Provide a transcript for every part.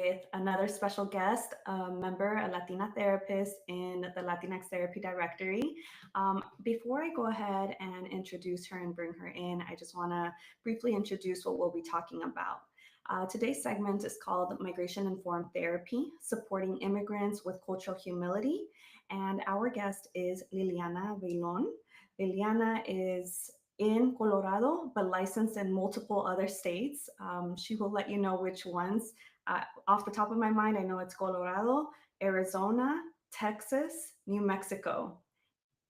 with another special guest, a member, a Latina therapist in the Latinx Therapy Directory. Before I go ahead and introduce her and bring her in, I just want to briefly introduce what we'll be talking about. Today's segment is called Migration-Informed Therapy, Supporting Immigrants with Cultural Humility. And our guest is Liliana Baylon. Liliana is in Colorado, but licensed in multiple other states. She will let you know which ones. Off the top of my mind, I know it's Colorado, Arizona, Texas, New Mexico.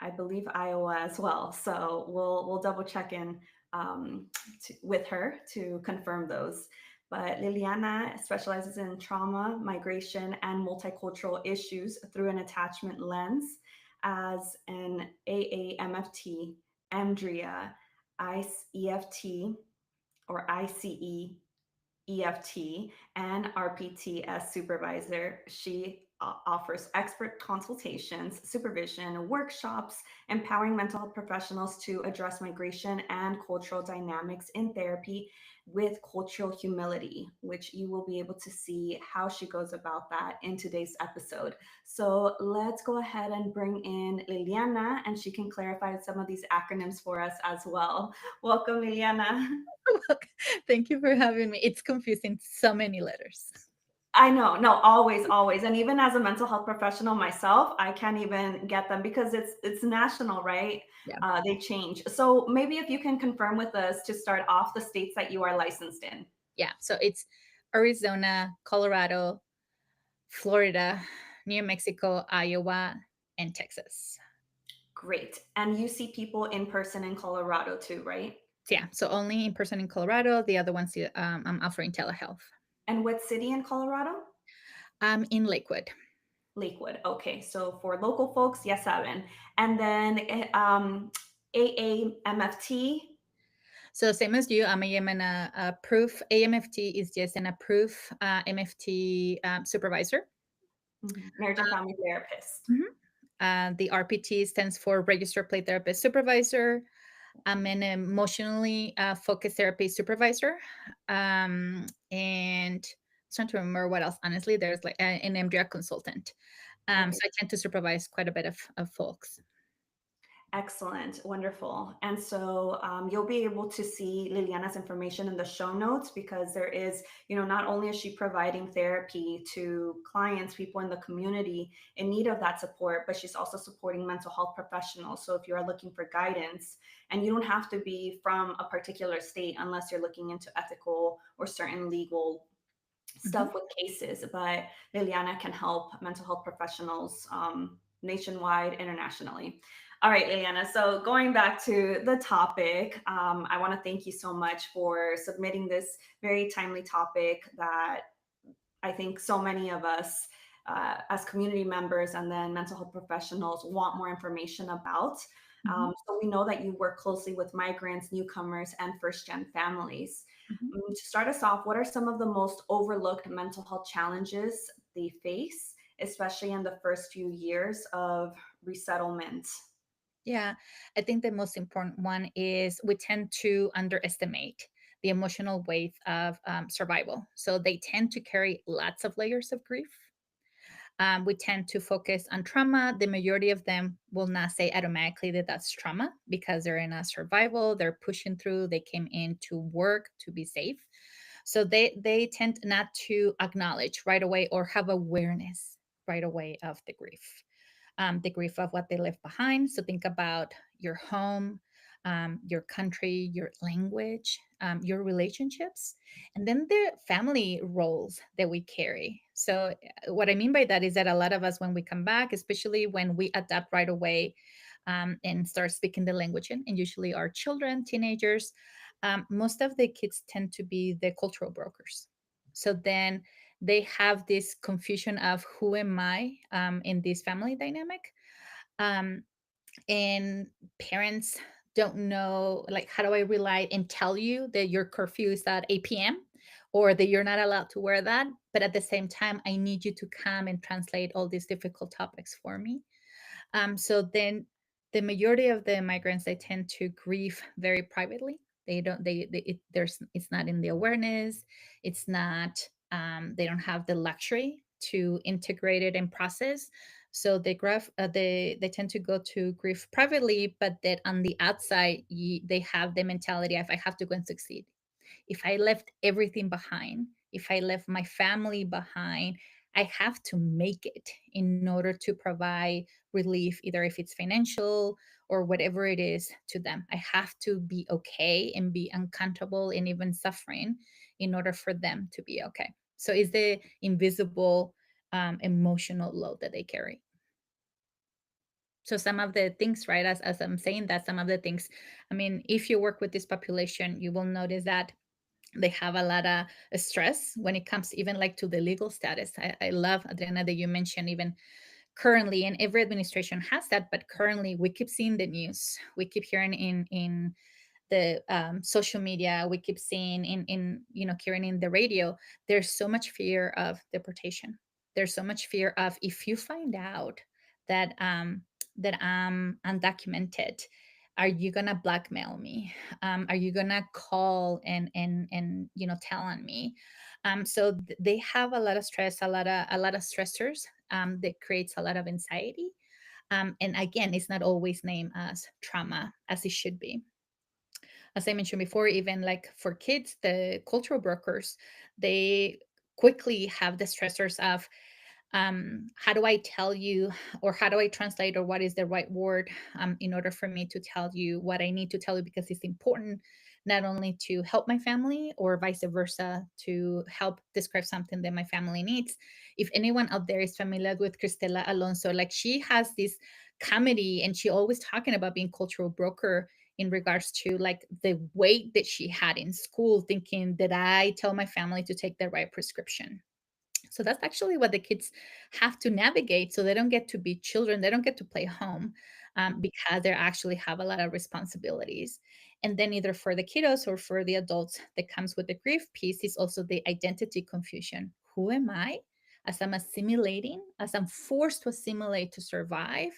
I believe Iowa as well. So we'll double check in with her to confirm those. But Liliana specializes in trauma, migration, and multicultural issues through an attachment lens as an AAMFT, AMDRIA, ICE-EFT, or ICE-EFT, and RPTS supervisor. She offers expert consultations, supervision, workshops, empowering mental health professionals to address migration and cultural dynamics in therapy with cultural humility, which you will be able to see how she goes about that in today's episode. So let's go ahead and bring in Liliana, and she can clarify some of these acronyms for us as well. Welcome, Liliana. Thank you for having me. It's confusing, so many letters. I know, no, always, always, and even as a mental health professional myself, I can't even get them because it's national, right? Yeah. They change. So maybe if you can confirm with us to start off the states that you are licensed in. Yeah. So it's Arizona, Colorado, Florida, New Mexico, Iowa, and Texas. Great. And you see people in person in Colorado too, right? So yeah. So only in person in Colorado. The other ones I'm offering telehealth. And what city in Colorado? I'm in Lakewood. Lakewood. Okay. So for local folks, yes, saben. And then AAMFT. So same as you, I'm a proof. AMFT is just an approved MFT supervisor. Marriage and family therapist. Mhm. The RPT stands for Registered Play Therapist Supervisor. I'm an emotionally focused therapy supervisor. And I'm trying to remember what else. Honestly, there's like an MDR consultant. So Okay. I tend to supervise quite a bit of folks. Excellent, wonderful. And so you'll be able to see Liliana's information in the show notes because there is, not only is she providing therapy to clients, people in the community in need of that support, but she's also supporting mental health professionals. So if you are looking for guidance, and you don't have to be from a particular state unless you're looking into ethical or certain legal Mhm. stuff with cases, but Liliana can help mental health professionals nationwide, internationally. All right, Liliana. So going back to the topic, I want to thank you so much for submitting this very timely topic that I think so many of us, as community members and then mental health professionals, want more information about. Mhm. So we know that you work closely with migrants, newcomers, and first-gen families. Mhm. To start us off, what are some of the most overlooked mental health challenges they face, especially in the first few years of resettlement? Yeah, I think the most important one is we tend to underestimate the emotional weight of survival. So they tend to carry lots of layers of grief. We tend to focus on trauma. The majority of them will not say automatically that that's trauma because they're in a survival, they're pushing through, they came in to work to be safe. So they tend not to acknowledge right away or have awareness right away of the grief of what they left behind. So think about your home, your country, your language, your relationships, and then the family roles that we carry. So, what I mean by that is that a lot of us, when we come back, especially when we adapt right away and start speaking the language, and usually our children, teenagers, most of the kids tend to be the cultural brokers. So then they have this confusion of who am I in this family dynamic, um, and parents don't know, like, how do I rely and tell you that your curfew is at 8 p.m. or that you're not allowed to wear that, but at the same time I need you to come and translate all these difficult topics for me. So then the majority of the migrants, they tend to grieve very privately. They don't they it, there's it's not in the awareness, it's not they don't have the luxury to integrate it and process. So they tend to go to grief privately, but that on the outside, they have the mentality of I have to go and succeed. If I left everything behind, if I left my family behind, I have to make it in order to provide relief, either if it's financial or whatever it is to them. I have to be okay and be uncomfortable and even suffering in order for them to be okay. So it's the invisible emotional load that they carry. So some of the things, right, as I'm saying that, some of the things, I mean, if you work with this population, you will notice that they have a lot of stress when it comes even like to the legal status. I love, Adriana, that you mentioned even currently, and every administration has that, but currently we keep seeing the news, we keep hearing in the social media, we keep seeing in hearing in the radio, there's so much fear of deportation. There's so much fear of, if you find out that that I'm undocumented, are you gonna blackmail me? Are you gonna call and tell on me? So they have a lot of stress, a lot of stressors that creates a lot of anxiety. And again, it's not always named as trauma as it should be. As I mentioned before, even like for kids, the cultural brokers, they quickly have the stressors of, how do I tell you, or how do I translate, or what is the right word in order for me to tell you what I need to tell you, because it's important not only to help my family or vice versa, to help describe something that my family needs. If anyone out there is familiar with Cristela Alonso, like she has this comedy and she always talking about being cultural broker in regards to like the weight that she had in school, thinking that I tell my family to take the right prescription. So that's actually what the kids have to navigate. So they don't get to be children, they don't get to play home, because they actually have a lot of responsibilities. And then either for the kiddos or for the adults, that comes with the grief piece is also the identity confusion. Who am I? As I'm assimilating, as I'm forced to assimilate to survive,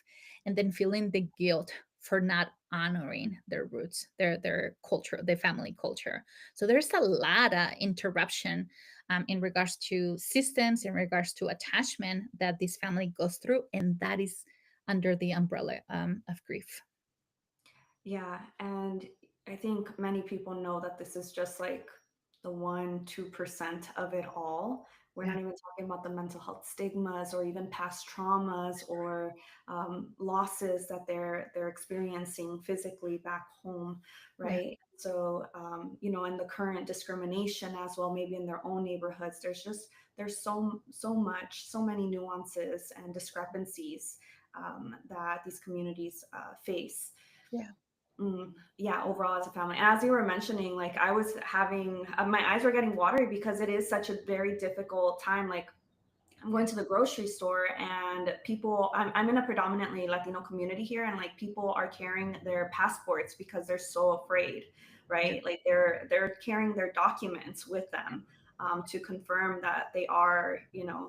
and then feeling the guilt for not honoring their roots, their culture, their family culture. So there's a lot of interruption in regards to systems, in regards to attachment that this family goes through, and that is under the umbrella of grief. Yeah, and I think many people know that this is just like the 1-2% of it all. We're Yeah, not even talking about the mental health stigmas or even past traumas or losses that they're experiencing physically back home, yeah, right? So and the current discrimination as well, maybe in their own neighborhoods. There's so much, so many nuances and discrepancies that these communities face. yeah, Yeah, overall as a family. As you were mentioning, like I was having, my eyes were getting watery because it is such a very difficult time. Like I'm going to the grocery store and people, I'm in a predominantly Latino community here, and like people are carrying their passports because they're so afraid, yeah, right? Like they're carrying their documents with them to confirm that they are,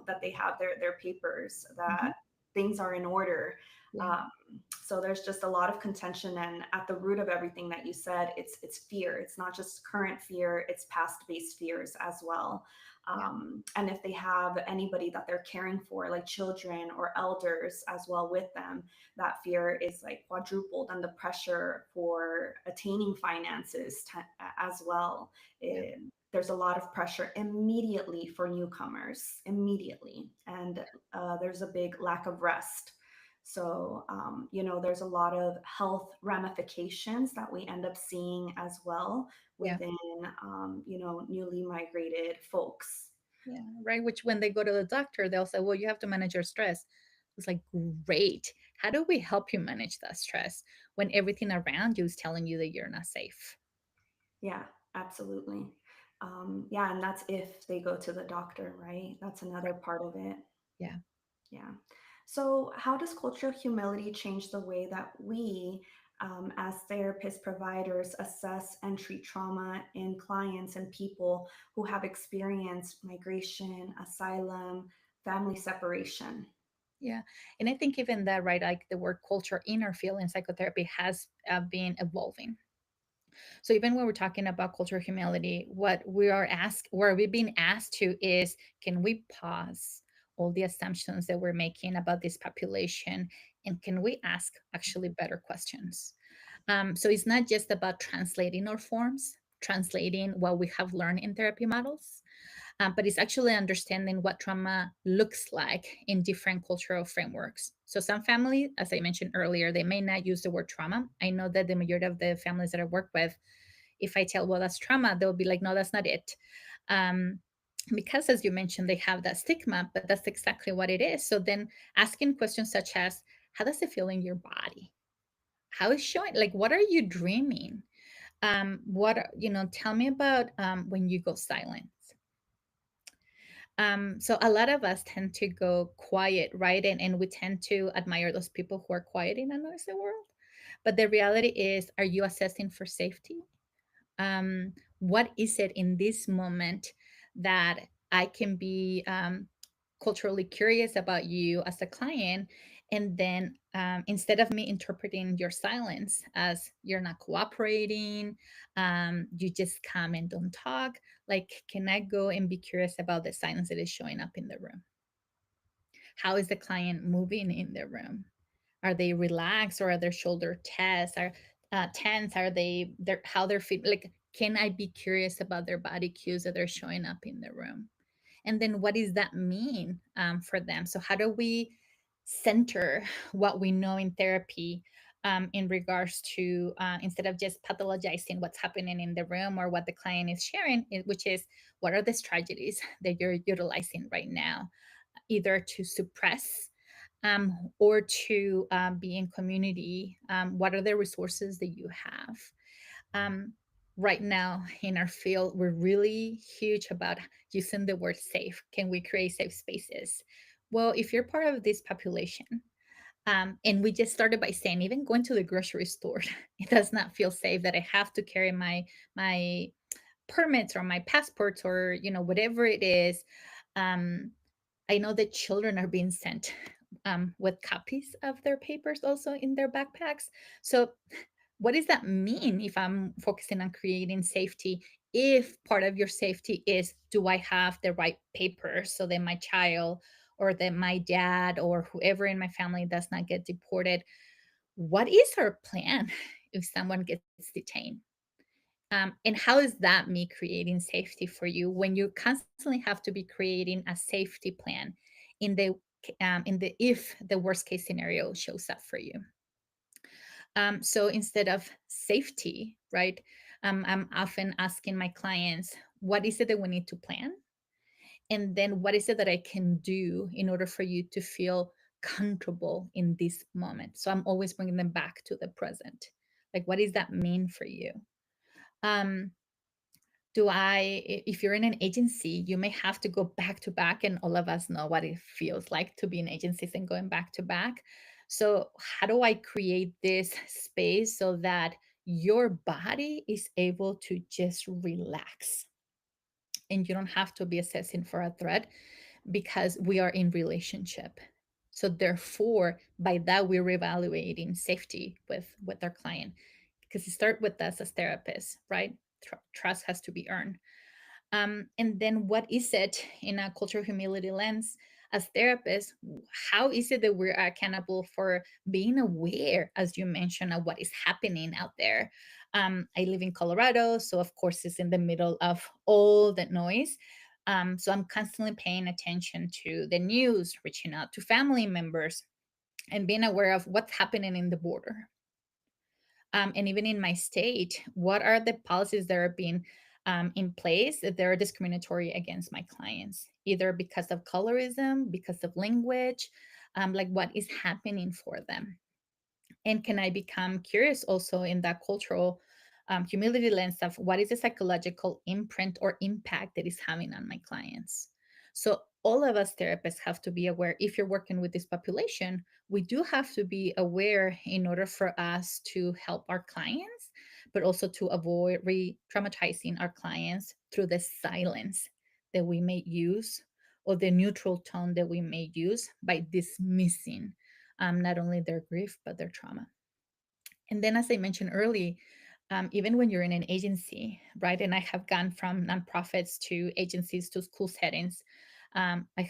that they have their papers, mhm, that things are in order. yeah, Um, so there's just a lot of contention, and at the root of everything that you said, it's fear. It's not just current fear; it's past-based fears as well. yeah, And if they have anybody that they're caring for, like children or elders as well with them, that fear is like quadrupled, and the pressure for attaining finances as well. yeah, There's a lot of pressure immediately for newcomers, immediately. And there's a big lack of rest. So, there's a lot of health ramifications that we end up seeing as well yeah, within, newly migrated folks. yeah. Right. Which when they go to the doctor, they'll say, "Well, you have to manage your stress." It's like, great. How do we help you manage that stress when everything around you is telling you that you're not safe? Yeah, absolutely. Yeah, and that's if they go to the doctor, right? That's another part of it. Yeah. Yeah. So, how does cultural humility change the way that we, as therapist providers, assess and treat trauma in clients and people who have experienced migration, asylum, family separation? Yeah. And I think even that, right, like the word culture in our field in psychotherapy has been evolving. So even when we're talking about cultural humility, where we're being asked to is, can we pause all the assumptions that we're making about this population, and can we ask actually better questions? So it's not just about translating our forms, translating what we have learned in therapy models, but it's actually understanding what trauma looks like in different cultural frameworks. So some families, as I mentioned earlier, they may not use the word trauma. I know that the majority of the families that I work with, if I tell, well, that's trauma, they'll be like, no, that's not it. Um, because as you mentioned, they have that stigma, but that's exactly what it is. So then asking questions such as, how does it feel in your body? How is showing? Like, what are you dreaming? Tell me about when you go silent. So a lot of us tend to go quiet, right? And we tend to admire those people who are quiet in a noisy world. But the reality is, are you assessing for safety? What is it in this moment that I can be culturally curious about you as a client? And then instead of me interpreting your silence as you're not cooperating, you just come and don't talk, like, can I go and be curious about the silence that is showing up in the room? How is the client moving in the room? Are they relaxed, or are their shoulder tense? Are they how they're feeling? Like, can I be curious about their body cues that are showing up in the room? And then what does that mean for them? So how do we center what we know in therapy in regards to instead of just pathologizing what's happening in the room or what the client is sharing, which is, what are the strategies that you're utilizing right now, either to suppress or to be in community? What are the resources that you have? Um, right now in our field, we're really huge about using the word safe. Can we create safe spaces? Well, if you're part of this population, and we just started by saying, even going to the grocery store, it does not feel safe, that I have to carry my permits or my passports, or whatever it is. Um, I know that children are being sent with copies of their papers also in their backpacks. So, what does that mean if I'm focusing on creating safety? If part of your safety is, do I have the right papers so that my child or that my dad or whoever in my family does not get deported? What is our plan if someone gets detained? And how is that me creating safety for you when you constantly have to be creating a safety plan in the if the worst case scenario shows up for you? So instead of safety, right? I'm often asking my clients, what is it that we need to plan? And then what is it that I can do in order for you to feel comfortable in this moment? So I'm always bringing them back to the present. Like, what does that mean for you? Um, if you're in an agency, you may have to go back to back, and all of us know what it feels like to be in agencies and going back to back. So how do I create this space so that your body is able to just relax, and you don't have to be assessing for a threat, because we are in relationship? So therefore, by that, we're evaluating safety with our client, because it starts with us as therapists, right? Trust has to be earned. And then what is it in a cultural humility lens as therapists? How is it that we're accountable for being aware, as you mentioned, of what is happening out there? I live in Colorado, so of course it's in the middle of all that noise. So I'm constantly paying attention to the news, reaching out to family members, and being aware of what's happening in the border. And even in my state, what are the policies that are being in place that are discriminatory against my clients, either because of colorism, because of language, like what is happening for them? And can I become curious also in that cultural humility lens of what is the psychological imprint or impact that is having on my clients? So all of us therapists have to be aware. If you're working with this population, we do have to be aware in order for us to help our clients, but also to avoid re-traumatizing our clients through the silence that we may use, or the neutral tone that we may use by dismissing not only their grief, but their trauma. And then, as I mentioned early, even when you're in an agency, right? And I have gone from nonprofits to agencies to school settings. I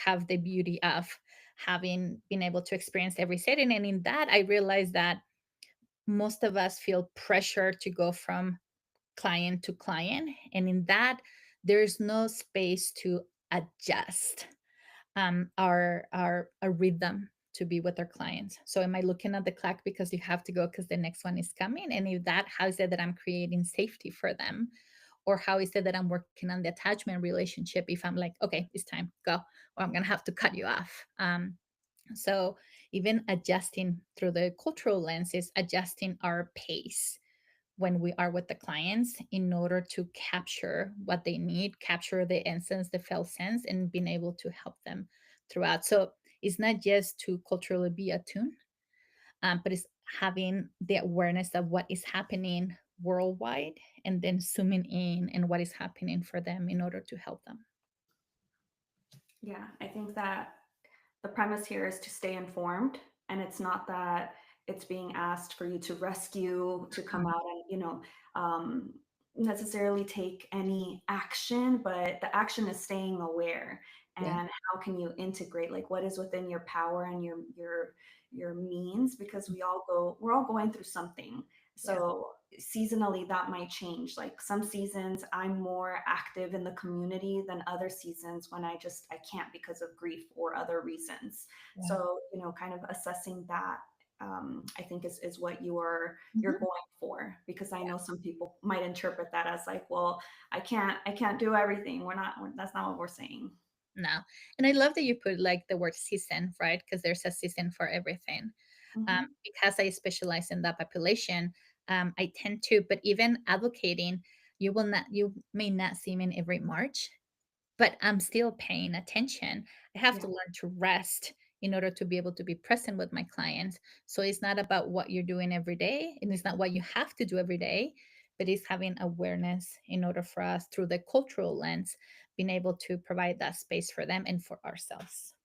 have the beauty of having been able to experience every setting, and in that, I realized that most of us feel pressure to go from client to client, and in that, there's no space to adjust our rhythm to be with our clients. So am I looking at the clock because you have to go because the next one is coming? And if that, how is it that I'm creating safety for them? Or how is it that I'm working on the attachment relationship if I'm like, okay, it's time, go, or I'm gonna have to cut you off. So even adjusting through the cultural lens is adjusting our pace when we are with the clients in order to capture what they need, capture the essence, the felt sense, and being able to help them throughout. So it's not just to culturally be attuned, but it's having the awareness of what is happening worldwide and then zooming in and what is happening for them in order to help them. Yeah, I think that the premise here is to stay informed, and it's not that it's being asked for you to rescue, to come Mhm. out and, um, necessarily take any action, but the action is staying aware. Yeah. And how can you integrate, like, what is within your power and your means, because we're all going through something. Yeah. So seasonally that might change. Like some seasons I'm more active in the community than other seasons when I can't because of grief or other reasons. Yeah. So, kind of assessing that, I think is what you're Mhm. going for, because I know some people might interpret that as like, well, I can't do everything. That's not what we're saying. No. And I love that you put like the word season, right? Because there's a season for everything. Hmm. Because I specialize in that population, I tend to, but even advocating, you may not see me in every March, but I'm still paying attention. I have Yeah. to learn to rest in order to be able to be present with my clients. So it's not about what you're doing every day, and it's not what you have to do every day, but it's having awareness in order for us through the cultural lens, being able to provide that space for them and for ourselves.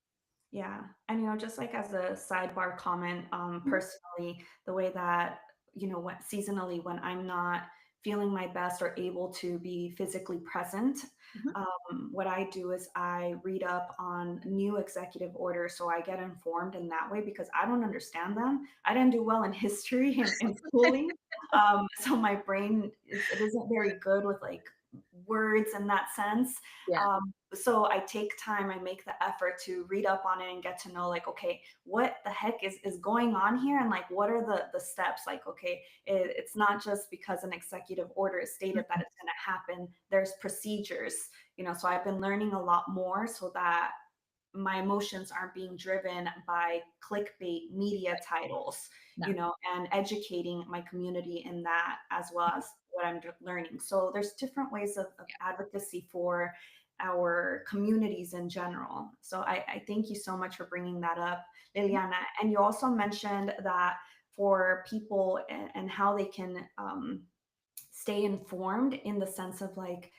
Yeah. And, just like as a sidebar comment, Mhm. personally, the way that, what seasonally, when I'm not feeling my best or able to be physically present, Mhm. what I do is I read up on new executive orders. So I get informed in that way because I don't understand them. I didn't do well in history and in schooling. So my brain it isn't very good with like words in that sense. Yeah. So I take time, I make the effort to read up on it and get to know, like, okay, what the heck is going on here, and like what are the steps. Like, okay, it's not just because an executive order is stated that Mhm. it's going to happen. There's procedures. So I've been learning a lot more so that my emotions aren't being driven by clickbait media titles, No. and educating my community in that, as well as what I'm learning. So there's different ways of advocacy for our communities in general. So I thank you so much for bringing that up, Liliana. And you also mentioned that for people and how they can stay informed, in the sense of like,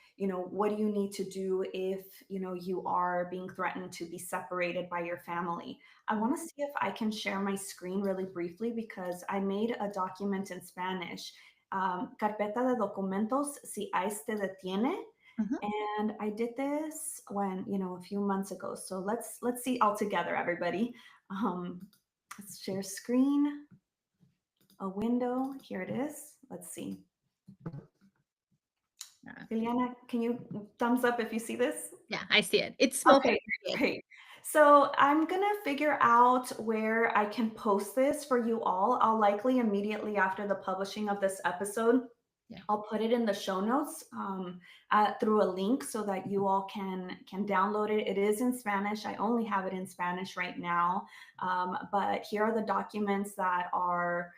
what do you need to do if you are being threatened to be separated by your family. I want to see if I can share my screen really briefly, because I made a document in Spanish, carpeta de documentos si AIS te detiene. Mhm. And I did this when, a few months ago. So let's see all together, everybody. um, let's share screen, a window, here it is. Let's see. Uh, Liliana, can you thumbs up if you see this? yeah, I see it. It's small, but Okay, I see it. great. So I'm gonna figure out where I can post this for you all. I'll likely immediately after the publishing of this episode, Yeah. I'll put it in the show notes, through a link so that you all can download it. It is in Spanish. I only have it in Spanish right now, but here are the documents that are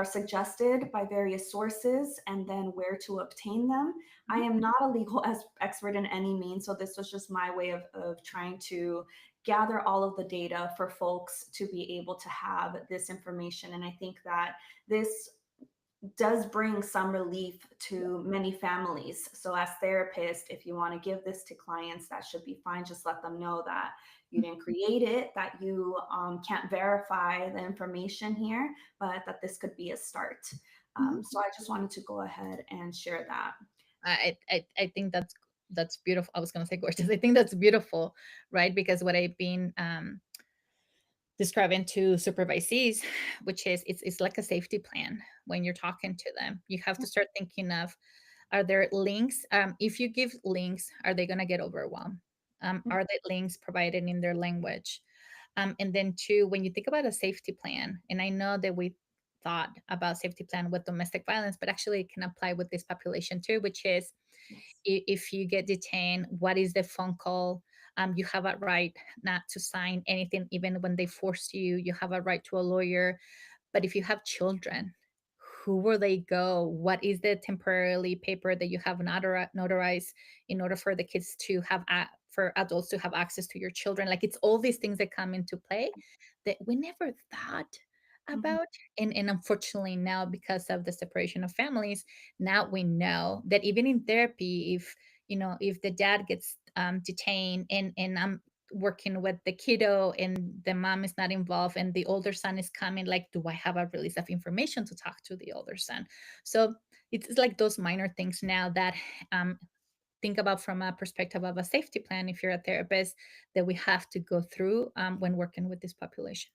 suggested by various sources, and then where to obtain them. I Mhm. am not a legal expert in any means, so this was just my way of trying to gather all of the data for folks to be able to have this information. And I think that this does bring some relief Yeah. to many families. So, as therapists, if you want to give this to clients, that should be fine. Just let them know that you didn't create it, that you can't verify the information here, but that this could be a start. Mhm. So I just wanted to go ahead and share that. I think that's beautiful. I was gonna say gorgeous. I think that's beautiful, right? Because what I've been describing to supervisees, which is it's like a safety plan when you're talking to them. You have to start thinking of, are there links? If you give links, are they gonna get overwhelmed? Are the links provided in their language? And then two, when you think about a safety plan, and I know that we thought about safety plan with domestic violence, but actually it can apply with this population too, which is Yes. if you get detained, what is the phone call? You have a right not to sign anything, even when they force you. You have a right to a lawyer. But if you have children, who will they go? What is the temporarily paper that you have notarized in order for the kids to have, for adults to have access to your children? Like it's all these things that come into play that we never thought Mhm. about. And unfortunately, now because of the separation of families, now we know that even in therapy, if if the dad gets detained and I'm working with the kiddo and the mom is not involved and the older son is coming, like, do I have a release of information to talk to the older son? So it's like those minor things now that um, think about from a perspective of a safety plan if you're a therapist, that we have to go through when working with this population.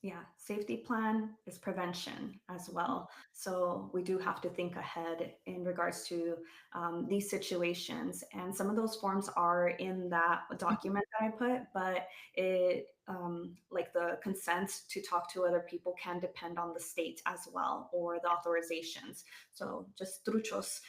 Yeah, safety plan is prevention as well. So we do have to think ahead in regards to these situations. And some of those forms are in that document that I put, but like the consent to talk to other people can depend on the state as well, or the authorizations. So just truchos.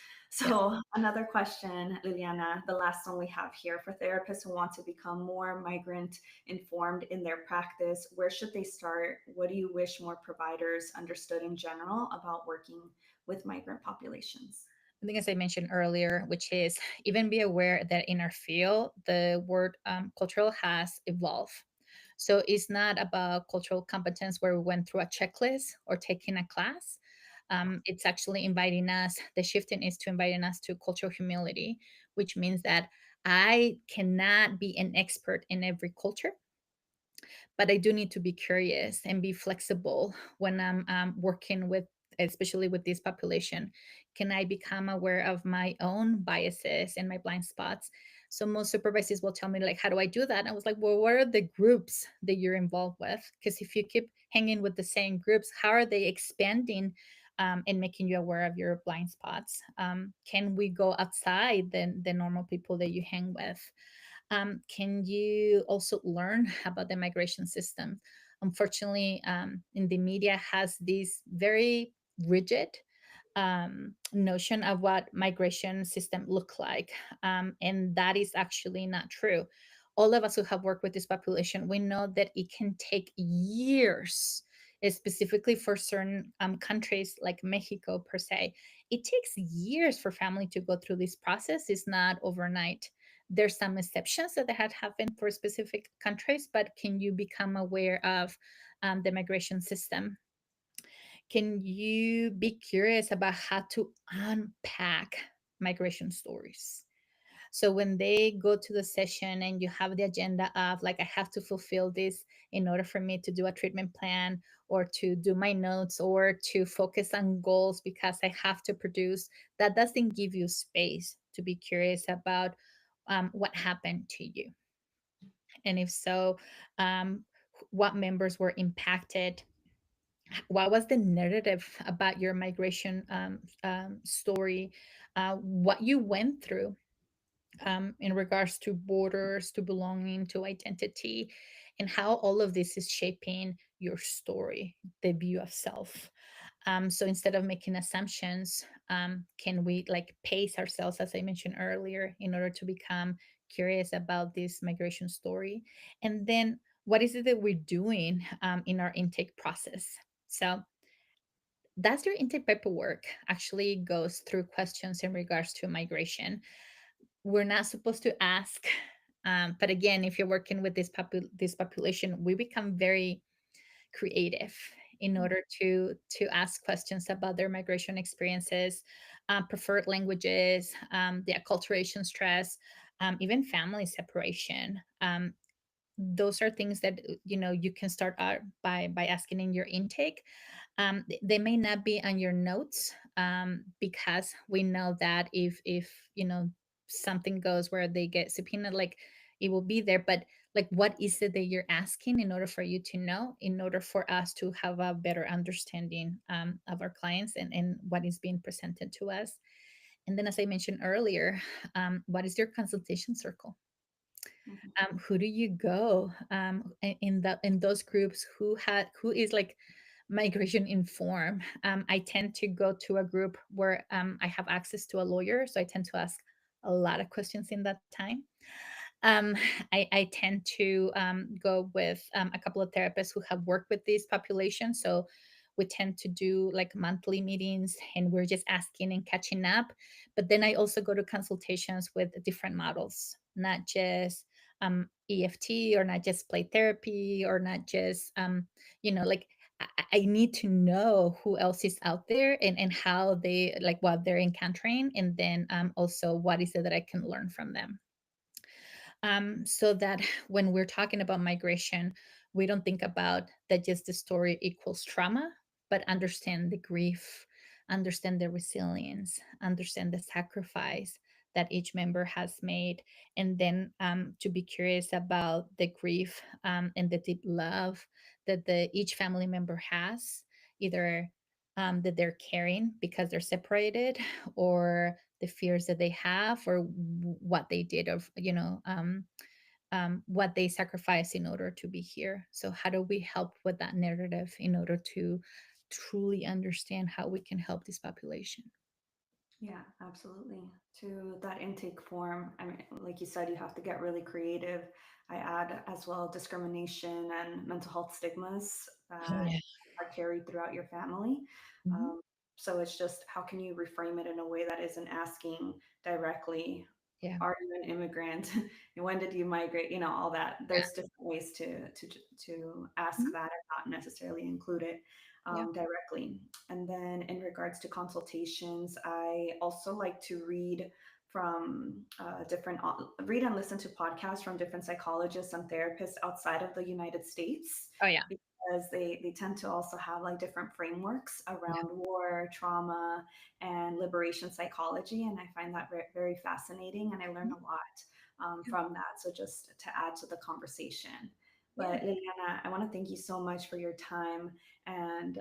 Yeah. So another question, Liliana, the last one we have here for therapists who want to become more migrant informed in their practice. Where should they start? What do you wish more providers understood in general about working with migrant populations? I think, as I mentioned earlier, which is even be aware that in our field, the word cultural has evolved. So it's not about cultural competence where we went through a checklist or taking a class. It's actually inviting us, the shifting is to inviting us to cultural humility, which means that I cannot be an expert in every culture, but I do need to be curious and be flexible when I'm working with, especially with this population. Can I become aware of my own biases and my blind spots? So most supervisors will tell me, like, how do I do that? And I was like, well, what are the groups that you're involved with? Because if you keep hanging with the same groups, how are they expanding and making you aware of your blind spots? Can we go outside the normal people that you hang with? Can you also learn about the migration system? Unfortunately, in the media has this very rigid notion of what migration system look like, and that is actually not true. All of us who have worked with this population, we know that it can take years, specifically for certain countries like Mexico per se. It takes years for family to go through this process. It's not overnight. There's some exceptions that had happened for specific countries, but can you become aware of the migration system? Can you be curious about how to unpack migration stories? So when they go to the session and you have the agenda of, like, I have to fulfill this in order for me to do a treatment plan or to do my notes or to focus on goals because I have to produce, that doesn't give you space to be curious about what happened to you. And if so, um, what members were impacted, what was the narrative about your migration story, what you went through in regards to borders, to belonging, to identity, and how all of this is shaping your story, the view of self. So instead of making assumptions, can we like pace ourselves, as I mentioned earlier, in order to become curious about this migration story? And then what is it that we're doing in our intake process? So that's your intake paperwork actually goes through questions in regards to migration. We're not supposed to ask, but again, if you're working with this population, we become very creative in order to ask questions about their migration experiences, preferred languages, the acculturation stress, even family separation. those are things that you can start out by asking in your intake. They may not be on your notes, because we know that if something goes where they get subpoenaed, like it will be there. But like, what is it that you're asking in order for you to know, in order for us to have a better understanding of our clients and what is being presented to us. And then, as I mentioned earlier, what is your consultation circle? Mhm. Who do you go in those groups? Who is like migration informed? I tend to go to a group where I have access to a lawyer, so I tend to ask a lot of questions in that time. um, I tend to go with a couple of therapists who have worked with this population. So we tend to do like monthly meetings and we're just asking and catching up. But then I also go to consultations with different models, not just EFT, or not just play therapy, or not just, like, I need to know who else is out there, and how they, like, what they're encountering. And then also, what is it that I can learn from them, so that when we're talking about migration, we don't think about that just the story equals trauma, but understand the grief, understand the resilience, understand the sacrifice that each member has made. And then to be curious about the grief, and the deep love that each family member has, either that they're carrying because they're separated, or the fears that they have, or what they did, of what they sacrificed in order to be here. So how do we help with that narrative in order to truly understand how we can help this population? Yeah, absolutely. To that intake form, I mean, like you said, you have to get really creative. I add as well discrimination and mental health stigmas Oh that yeah. are carried throughout your family. Mhm. Um, so it's just how can you reframe it in a way that isn't asking directly, Yeah. are you an immigrant? And when did you migrate? You know, all that. Yeah. There's different ways to ask Mhm. that and not necessarily include it Yeah. directly. And then in regards to consultations, I also like to read from read and listen to podcasts from different psychologists and therapists outside of the United States, Oh yeah. because they tend to also have like different frameworks Yeah. around war, trauma, and liberation psychology. And I find that very fascinating, and I learn Mhm. a lot from that. So just to add to the conversation. Yeah. But Liliana, I want to thank you so much for your time and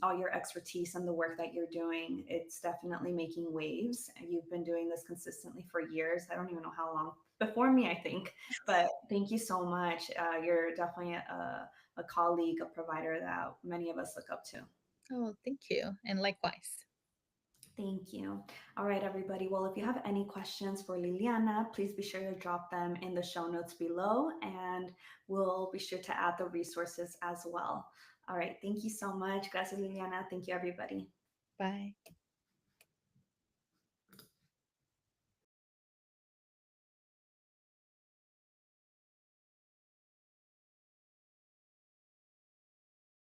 all your expertise and the work that you're doing. It's definitely making waves. And you've been doing this consistently for years. I don't even know how long before me, I think. But thank you so much. You're definitely a colleague, a provider that many of us look up to. Oh, thank you. And likewise. Thank you. All right, everybody. Well, if you have any questions for Liliana, please be sure to drop them in the show notes below, and we'll be sure to add the resources as well. All right. Thank you so much. Gracias, Liliana. Thank you, everybody. Bye.